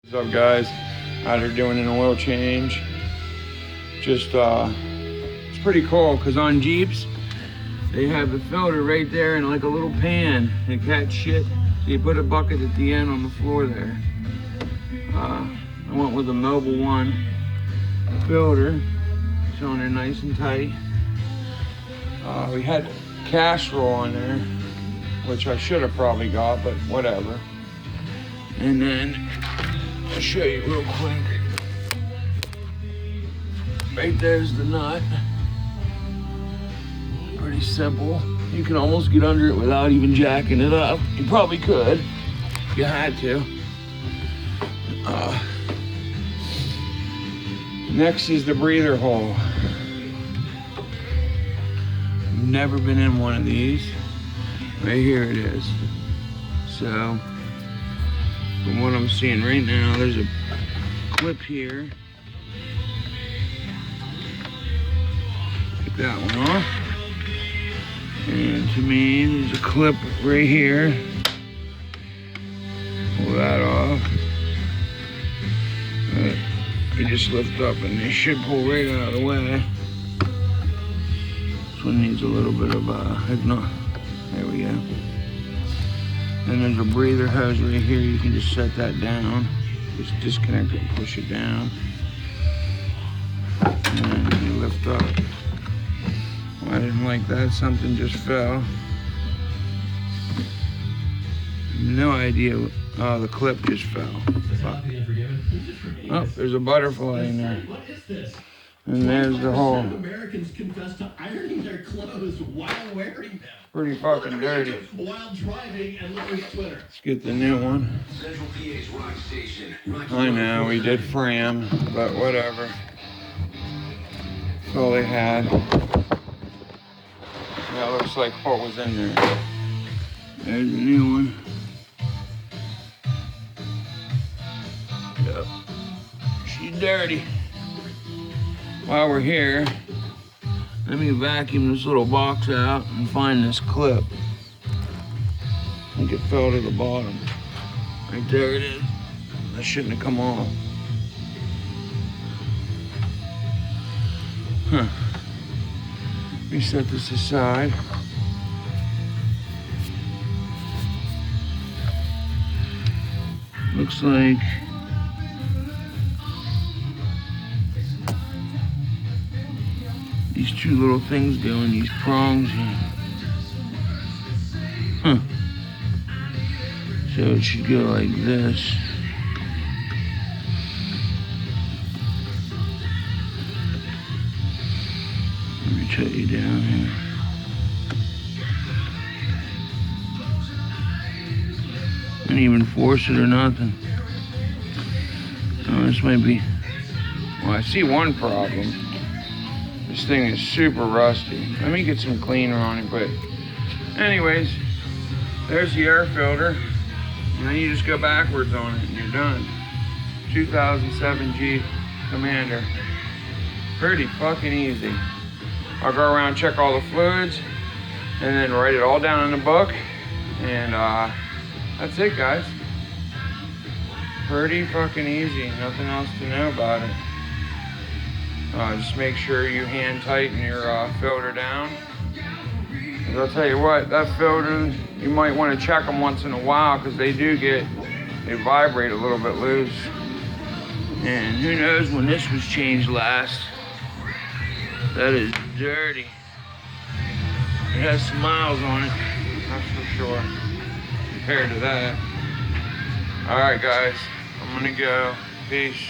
What's up, guys? Out here doing an oil change. Just it's pretty cool because on Jeeps they have the filter right there in like a little pan to catch shit. So you put a bucket at the end on the floor there. I went with a Mobile One filter. It's on there nice and tight. We had Castrol on there, which I should have probably got, but whatever. And then I'll show you real quick. Right there's the nut. Pretty simple. You can almost get under it without even jacking it up. You probably could if you had to. Next is the breather hole. I've never been in one of these. Right here it is. So, from what I'm seeing right now, there's a clip here. Take that one off. And to me, there's a clip right here. Pull that off. You just lift up and they should pull right out of the way. This one needs a little bit of there we go. Then there's a breather hose right here. You can just set that down. Just disconnect it and push it down. And you lift up. Well, I didn't like that. Something just fell. No idea. Oh, the clip just fell. Oh, there's a butterfly in there. What is this? And there's the hole. Americans confess to ironing their clothes while wearing them. Pretty fucking dirty. While driving and looking at Twitter. Let's get the new one. I know, we did fram, but whatever. That's all they had. That looks like what was in there. There's the new one. Yep. She's dirty. While we're here, let me vacuum this little box out and find this clip. I think it fell to the bottom. Right there it is. That shouldn't have come off. Huh. Let me set this aside. Looks like these two little things go in these prongs here. Huh. So it should go like this. Let me shut you down here. Didn't even force it or nothing. Oh, this might be. Well, I see one problem. This thing is super rusty. Let me get some cleaner on it, but anyways, there's the air filter. And then you just go backwards on it and you're done. 2007 Jeep Commander. Pretty fucking easy. I'll go around, check all the fluids, and then write it all down in the book. And that's it, guys. Pretty fucking easy. Nothing else to know about it. Just make sure you hand tighten your filter down. Because I'll tell you what, that filter, you might want to check them once in a while because they vibrate a little bit loose. And who knows when this was changed last. That is dirty. It has some miles on it, that's for sure, compared to that. All right, guys, I'm gonna go. Peace.